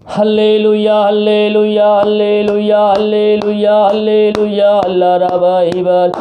Hallelujah हल्लेलुया हल्लेलुया हल्लेलुया हल्लेलुया अल्लाह रबा इबल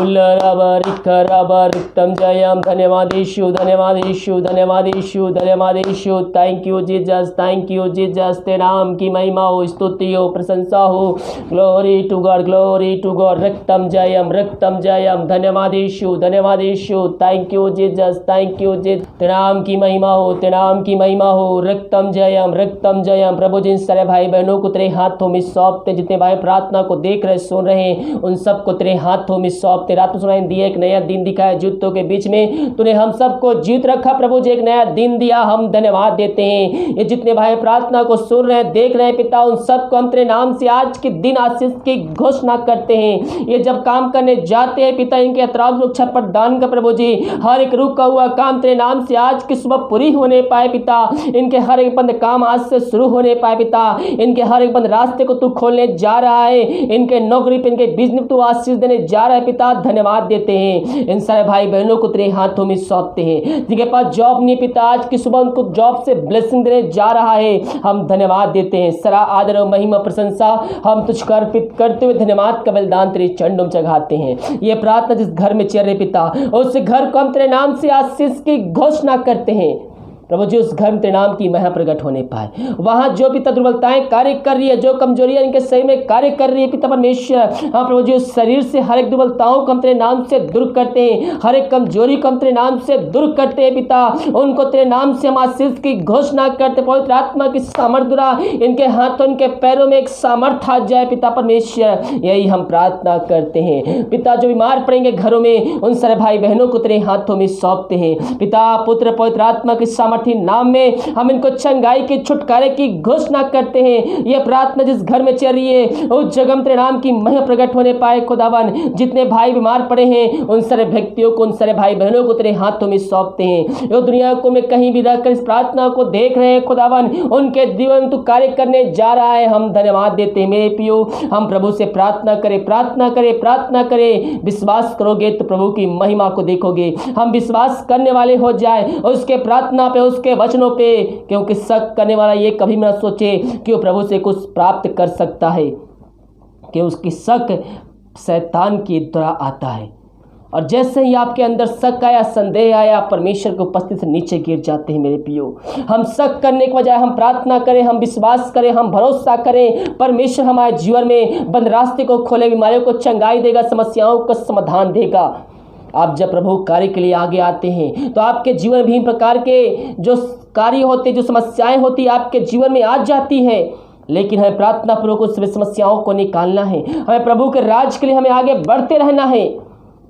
उल्ला रबा रिक्का रबा रिक्तम जयम। धन्यवाद यीशु, धन्यवाद यीशु, धन्यवाद यीशु, धन्यवाद यीशु। Thank you Jesus, thank you Jesus. तेरे नाम की महिमा हो, स्तुति हो, प्रशंसा हो। Glory to God, glory to God. रक्तम जयम, रक्तम जयम। धन्यवाद यीशु, धन्यवाद यीशु। Thank you Jesus, thank you Jesus. तेरे नाम की महिमा हो, तेरे नाम की महिमा हो। रक्तम जयम, रक्तम जयम। प्रभु जिन सारे भाई बहनों को तेरे हाथों में सौंपते, जितने भाई प्रार्थना को देख रहे सुन रहे हैं, उन सबको तेरे हाथों में सौंपते। रात में सुनाई दिया एक नया दिन दिखाया जूतों के बीच में, तूने हम सबको जीत रखा। प्रभु जी एक नया दिन दिया, हम धन्यवाद देते हैं। ये जितने भाई प्रार्थना को सुन रहे हैं देख रहे हैं पिता, उन सबको हम तेरे नाम से आज के दिन आशीष की घोषणा करते हैं। ये जब काम करने जाते हैं पिता, इनके अतराफ सुरक्षा प्रदान कर प्रभु जी। हर एक रुका हुआ काम तेरे नाम से आज की सुबह पूरी होने पाए पिता। इनके हर एक बंद काम आज से शुरू होने पाए पिता। इनके हर एक बंद रास्ते को तू खोलने जा रहा है। इनके नौकरी पे, इनके बिजनेस तू आशीष देने जा रहा है पिता। धन्यवाद देते हैं। इन सारे भाई बहनों को तेरे हाथों में सौंपते हैं। जिनके पास जॉब नहीं पिता, आज की सुबह उनको जॉब से ब्लेसिंग देने जा रहा है। हम धन्यवाद देते हैं। सारा आदर और महिमा प्रशंसा हम तुझको अर्पित करते हुए धन्यवाद का बलिदान तेरे चरणों में चढ़ाते हैं। ये प्रार्थना जिस घर में चल रही पिता, उस घर को हम तेरे नाम से आशीष की घोषणा करते हैं। प्रभु जी उस घर में तेरे नाम की महिमा प्रकट होने पाए। वहां जो पिता दुर्बलताएं कार्य कर रही है, जो कमजोरियां इनके शरीर में कार्य कर रही है पिता परमेश्वर, हाँ प्रभु जी उस शरीर से हर एक दुर्बलताओं को हम तेरे नाम से दूर करते हैं। हर एक कमजोरी को हम तेरे नाम से दूर करते हैं पिता। उनको तेरे नाम से हम आशीष की घोषणा करते। पवित्र आत्मा की सामर्थ द्वारा इनके हाथों, इनके पैरों में एक सामर्थ आ जाए पिता परमेश्वर, यही हम प्रार्थना करते हैं पिता। जो बीमार पड़ेंगे घरों में, उन सारे भाई बहनों को तेरे हाथों में सौंपते हैं पिता। पुत्र पवित्र आत्मा की सामर्थ्य नाम में हम इनको चंगाई के छुटकारे की घोषणा करते हैं। यह प्रार्थना जिस घर में चल रही है, उस जगह में तेरे नाम की महिमा प्रकट होने पाए खुदावन। जितने भाई बीमार पड़े हैं, उन सारे व्यक्तियों को, उन सारे भाई बहनों को तेरे हाथों में सौंपते हैं। जो दुनिया को में कहीं भी रहकर इस प्रार्थना को देख रहे हैं खुदावन, उनके जीवन में तू कार्य करने जा रहा है। हम धन्यवाद देते हैं मेरे पियो। हम प्रभु से प्रार्थना करें, प्रार्थना करें, प्रार्थना करें। विश्वास करोगे तो प्रभु की महिमा को देखोगे। हम विश्वास करने वाले हो जाए उसके प्रार्थना पे, उसके वचनों पे, क्योंकि शक करने वाला ये कभी ना सोचे कि वो प्रभु से कुछ प्राप्त कर सकता है, कि उसकी शक शैतान की द्वारा आता है। और जैसे ही आपके अंदर शक आया, संदेह आया, परमेश्वर की उपस्थिति से नीचे गिर जाते हैं मेरे पियो। हम शक करने के बजाय हम प्रार्थना करें, हम विश्वास करें, हम भरोसा करें। परमेश्वर हमारे जीवन में बंद रास्ते को खोले, बीमारियों को चंगाई देगा, समस्याओं का समाधान देगा। आप जब प्रभु कार्य के लिए आगे आते हैं तो आपके जीवन में विभिन्न प्रकार के जो कार्य होते, जो समस्याएं होती आपके जीवन में आ जाती है। लेकिन हमें प्रार्थना पूर्वक उस समस्याओं को निकालना है। हमें प्रभु के राज के लिए हमें आगे बढ़ते रहना है।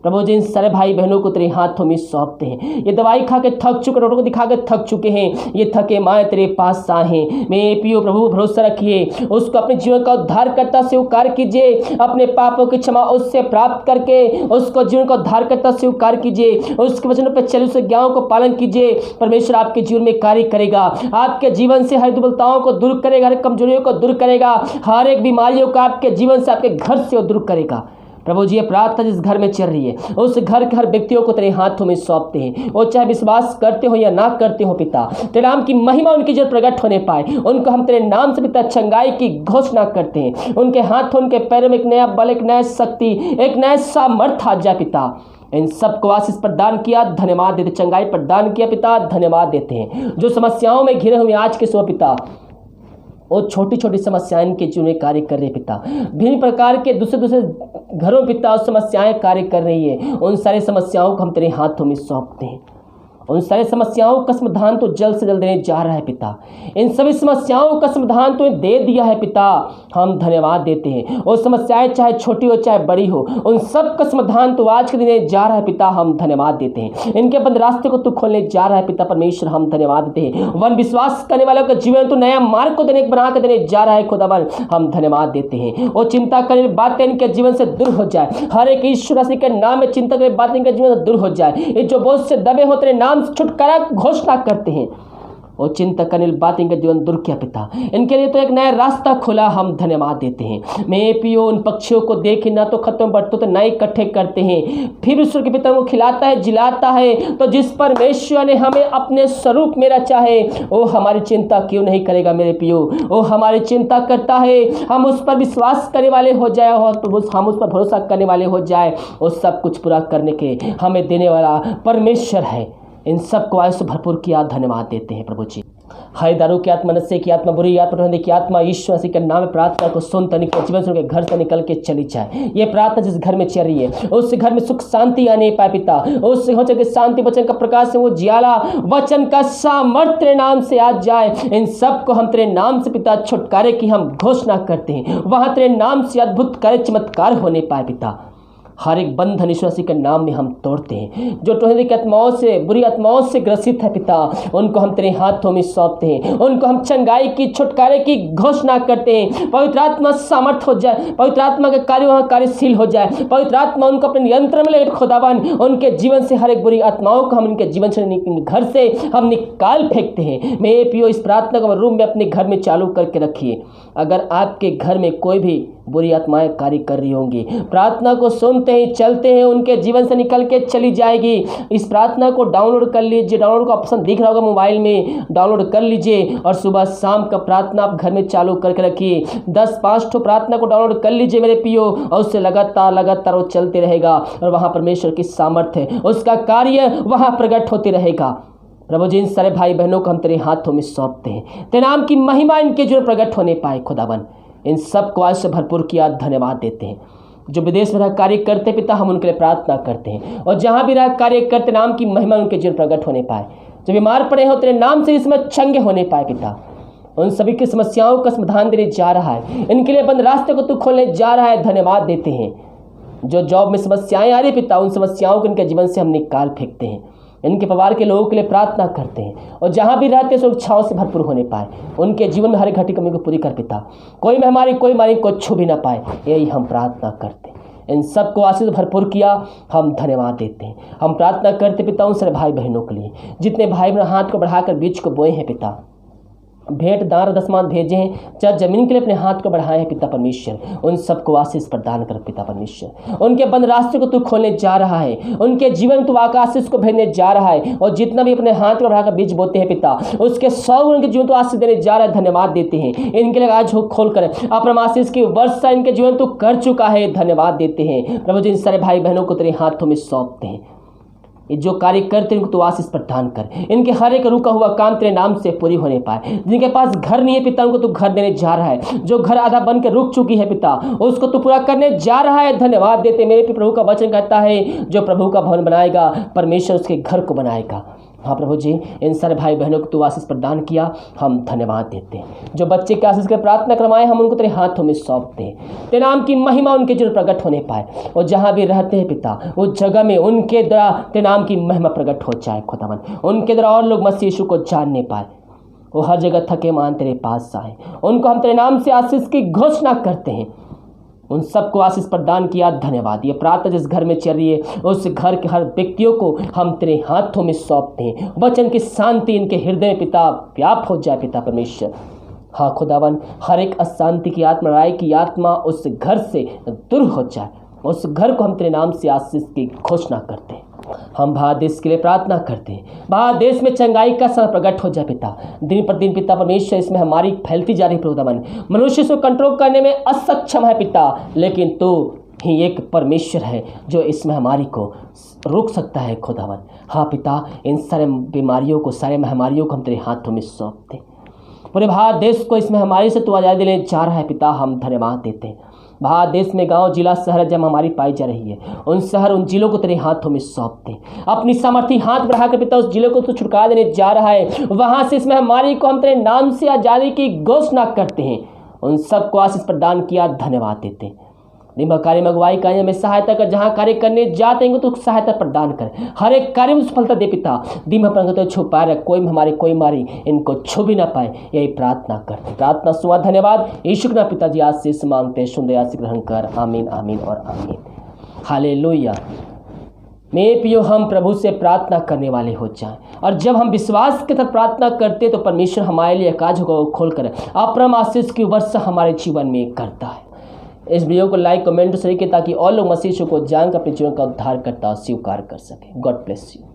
प्रभु जी इन सारे भाई बहनों को तेरे हाथों में सौंपते हैं। ये दवाई खा के थक चुके, डॉक्टर को दिखा के थक चुके हैं, ये थके माए तेरे पास आए हैं। मेरे पियो प्रभु भरोसा रखिए, उसको अपने जीवन का उद्धारकर्ता स्वीकार कीजिए। अपने पापों की क्षमा उससे प्राप्त करके उसको जीवन का उद्धारकर्ता स्वीकार कीजिए। उसके वचनों पर चलिए, उसके ज्ञानों को पालन कीजिए। परमेश्वर आपके जीवन में कार्य करेगा। आपके जीवन से हर दुर्बलताओं को दूर करेगा, हर कमजोरियों को दूर करेगा, हर एक बीमारियों को आपके जीवन से, आपके घर से दूर करेगा। प्रभु जी ये प्रार्थना जिस घर में चल रही है, उस घर के हर व्यक्तियों को तेरे हाथों में सौंपते हैं। वो चाहे विश्वास करते हो या ना करते हो पिता, तेरे नाम की महिमा उनकी जब प्रकट होने पाए, उनको हम तेरे नाम से पिता चंगाई की घोषणा करते हैं। उनके हाथों, उनके पैरों में एक नया बल, एक नया शक्ति, एक नया सामर्थ आ जाए पिता। इन सबको आशीष प्रदान किया, धन्यवाद देते। चंगाई प्रदान किया पिता, धन्यवाद देते हैं। जो समस्याओं में घिरे हुए आज के सुबह पिता, वो छोटी छोटी समस्याएं इनके जीवन में कार्य कर रहे पिता। भिन्न प्रकार के दूसरे घरों पिता समस्याएं कार्य कर रही है। उन सारी समस्याओं को हम तेरे हाथों में सौंपते हैं। उन सारी समस्याओं का समाधान तो जल्द से जल्द देने जा रहा है पिता। इन सभी समस्याओं का समाधान तो दे दिया है पिता। हम धन्यवाद देते हैं। वो समस्याएं चाहे छोटी हो चाहे बड़ी हो, उन सब का समाधान तो आज के दिन जा रहा है पिता। हम धन्यवाद देते हैं। इनके बंद रास्ते को तू खोलने जा रहा है पिता परमेश्वर। हम धन्यवाद देते हैं। वन विश्वास करने वालों का जीवन तो नया मार्ग को बना के देने जा रहा है खुदावन। हम धन्यवाद देते हैं। वो चिंता करने बातें इनके जीवन से दूर हो जाए। हर एक ईश्वर मसीह के नाम में चिंता करने बातें इनके जीवन से दूर हो जाए। ये जो बोझ से दबे हो तेरे नाम छुटकारा घोषणा करते हैं। और चिंता करने वाली बात इनका जीवन दूर किया पिता। इनके लिए तो एक नया रास्ता खुला, हम धन्यवाद देते हैं। मैं पियो उन पक्षियों को देखे ना तो खत्म बढ़ते तो नए इकट्ठे करते हैं, फिर ईश्वर के पिता को खिलाता है जिलाता है। तो जिस परमेश्वर ने हमें अपने स्वरूप में रचा है वो हमारी चिंता क्यों नहीं करेगा मेरे पियो, वो हमारी चिंता करता है। हम उस पर विश्वास करने वाले हो जाए और हम उस पर भरोसा करने वाले हो जाए, वो सब कुछ पूरा करने के हमें देने वाला परमेश्वर है। इन सब को आयु से भरपूर किया धन्यवाद देते हैं प्रभु जी। हाय दारू की आत्मा, नशे की आत्मा, बुरी आत्मा, की आत्मा यीशु मसीह के नाम में प्रार्थना को सुनता निकल जीवन से उनके घर से निकल के चली जाए। ये प्रार्थना जिस घर में चल रही है उस घर में सुख शांति आने पाए पिता। उस वचन के शांति वचन का प्रकाश से वो जियाला वचन का सामर्थ्य तेरे नाम से आ जाए। इन सब को हम तेरे नाम से पिता छुटकारे की हम घोषणा करते हैं। वहाँ तेरे नाम से अद्भुत कार्य चमत्कार होने पाए पिता। हर एक बंधन ईश्वर मसीह के नाम में हम तोड़ते हैं। जो टोहरे की आत्माओं से, बुरी आत्माओं से ग्रसित है पिता, उनको हम तेरे हाथों में सौंपते हैं। उनको हम चंगाई की, छुटकारे की घोषणा करते हैं। पवित्र आत्मा सामर्थ हो जाए, पवित्र आत्मा के कार्य वहाँ कार्यशील हो जाए। पवित्र आत्मा उनको अपने नियंत्रण में ले खुदावन। उनके जीवन से हर एक बुरी आत्माओं को हम उनके जीवन से, घर से हम निकाल फेंकते हैं। मैं पियो इस प्रार्थना को रूम में अपने घर में चालू करके रखिए। अगर आपके घर में कोई भी बुरी आत्माएं कार्य कर रही होंगी, प्रार्थना को सुनते ही चलते हैं उनके जीवन से निकल के चली जाएगी। इस प्रार्थना को डाउनलोड कर लीजिए, डाउनलोड का ऑप्शन दिख रहा होगा मोबाइल में, डाउनलोड कर लीजिए और सुबह शाम का प्रार्थना आप घर में चालू करके रखिए। 10-5 ठो प्रार्थना को डाउनलोड कर लीजिए मेरे पियो, और उससे लगातार वो चलते रहेगा और वहाँ परमेश्वर की सामर्थ्य, उसका कार्य वहाँ प्रकट होते रहेगा। प्रभु जी इन सारे भाई बहनों को हम तेरे हाथों में सौंपते हैं। तेरे नाम की महिमा इनके जो प्रकट होने पाए खुदावन। इन सब को आज से भरपूर किया धन्यवाद देते हैं। जो विदेश में रह कार्य करते पिता, हम उनके लिए प्रार्थना करते हैं और जहाँ भी रह कार्य करते नाम की महिमा उनके जीवन प्रकट होने पाए। जो बीमार पड़े हो तेरे नाम से इसमें चंगे होने पाए पिता। उन सभी की समस्याओं का समाधान देने जा रहा है, इनके लिए बंद रास्ते को तू खोलने जा रहा है, धन्यवाद देते हैं। जो जॉब में समस्याएं आ रही पिता, उन समस्याओं को इनके जीवन से हम निकाल फेंकते हैं। इनके परिवार के लोगों के लिए प्रार्थना करते हैं और जहाँ भी रहते सुरक्षाओं से भरपूर होने पाए। उनके जीवन में हर एक घटी कमी को पूरी कर पिता। कोई महामारी, कोई मारी को छू भी ना पाए, यही हम प्रार्थना करते हैं। इन सब को आशीष भरपूर किया हम धन्यवाद देते हैं। हम प्रार्थना करते पिता उन सारे भाई बहनों के लिए जितने भाई बहन हाथ को बढ़ाकर बीज को बोए हैं पिता, भेंट दान और दशमान भेजे हैं, चाहे जमीन के लिए अपने हाथ को बढ़ाए हैं पिता परमेश्वर। उन सबको आशीष प्रदान कर पिता परमेश्वर। उनके बंद रास्ते को तू खोलने जा रहा है, उनके जीवन तू आशीष को भेजने जा रहा है। और जितना भी अपने हाथ को बढ़ाकर बीज बोते हैं पिता, उसके 100 उनके जीवन तो आशीष देने जा रहा है, धन्यवाद देते हैं। इनके लिए आज खोल कर अपना आशीष की वर्षा इनके जीवन तू कर चुका है, धन्यवाद देते हैं। प्रभु जी इन सारे भाई बहनों को तेरे हाथों में सौंपते हैं। जो कार्य करते हैं उनको तो आशीष प्रदान कर। इनके हर एक रुका हुआ काम तेरे नाम से पूरी होने पाए। जिनके पास घर नहीं है पिता, उनको तू घर देने जा रहा है। जो घर आधा बन के रुक चुकी है पिता, उसको तू पूरा करने जा रहा है, धन्यवाद देते। मेरे प्रभु का वचन कहता है जो प्रभु का भवन बनाएगा परमेश्वर उसके घर को बनाएगा। हाँ प्रभु जी इन सारे भाई बहनों को तू आशीष प्रदान किया, हम धन्यवाद देते हैं। जो बच्चे के आशीष के प्रार्थना करवाए हम उनको तेरे हाथों में सौंपते हैं। तेरे नाम की महिमा उनके जीवन प्रकट होने पाए और जहाँ भी रहते हैं पिता उस जगह में उनके द्वारा तेरे नाम की महिमा प्रकट हो जाए खुदावन। उनके द्वारा और लोग मसीह यीशु को जानने पाए। वो हर जगह थके मान तेरे पास आए, उनको हम तेरे नाम से आशीष की घोषणा करते हैं। उन सबको आशीष प्रदान किया, धन्यवाद। ये प्रार्थना जिस घर में चल रही है उस घर के हर व्यक्तियों को हम तेरे हाथों में सौंपते हैं। वचन की शांति इनके हृदय में पिता व्याप हो जाए पिता परमेश्वर। हाँ खुदावन हर एक अशांति की आत्मा, राय की आत्मा उस घर से दूर हो जाए। उस घर को हम तेरे नाम से आशीष की घोषणा करते हैं। हम भारत देश के लिए प्रार्थना करते हैं, भारत देश में चंगाई का समय प्रकट हो जाए पिता। दिन पर दिन पिता परमेश्वर इसमें हमारी फैलती जा रही खुदावन, मनुष्य को कंट्रोल करने में असक्षम है पिता, लेकिन तू ही एक परमेश्वर है जो इसमें हमारी को रोक सकता है खुदावन। हाँ पिता इन सारे बीमारियों को, सारे महामारियों को हम तेरे हाथों में सौंपते। पूरे भारत देश को इसमें हमारी से तू आज़ादी लेने जा रहा है पिता, हम धन्यवाद देते हैं। भारत देश में गांव, जिला, शहर जब हमारी पाई जा रही है उन शहर, उन जिलों को तेरे हाथों में सौंपते हैं। अपनी सामर्थ्य हाथ बढ़ाकर पिता उस जिले को तो छुटकारा देने जा रहा है। वहां से इसमें हमारी को हम तेरे नाम से आज़ादी की घोषणा करते हैं। उन सबको आशीष प्रदान किया, धन्यवाद देते हैं। दिन कार्य में अगुवाई कार्य में सहायता कर, जहाँ कार्य करने जाते हैं तो सहायता प्रदान कर। हर एक कार्य में सफलता दे पिता। दिन पर छुपा रहे, कोई हमारे कोई मारी इनको छू भी ना पाए, यही प्रार्थना कर। प्रार्थना सुना, धन्यवाद। यीशु के नाम पिताजी आशीष मांगते हैं, सुंदर आशीष ग्रहण कर। आमीन आमीन और आमीन। हालेलुया। मेरे प्रियो, हम प्रभु से प्रार्थना करने वाले हो जाएं, और जब हम विश्वास के साथ प्रार्थना करते तो परमेश्वर हमारे लिए कार्यों को खोल कर अपरम आशीष की वर्षा हमारे जीवन में करता है। इस वीडियो को लाइक, कमेंट, शेयर करें ताकि और लोग मसीह को जानकर अपने जीवन का उद्धार करता स्वीकार कर सकें। God bless you.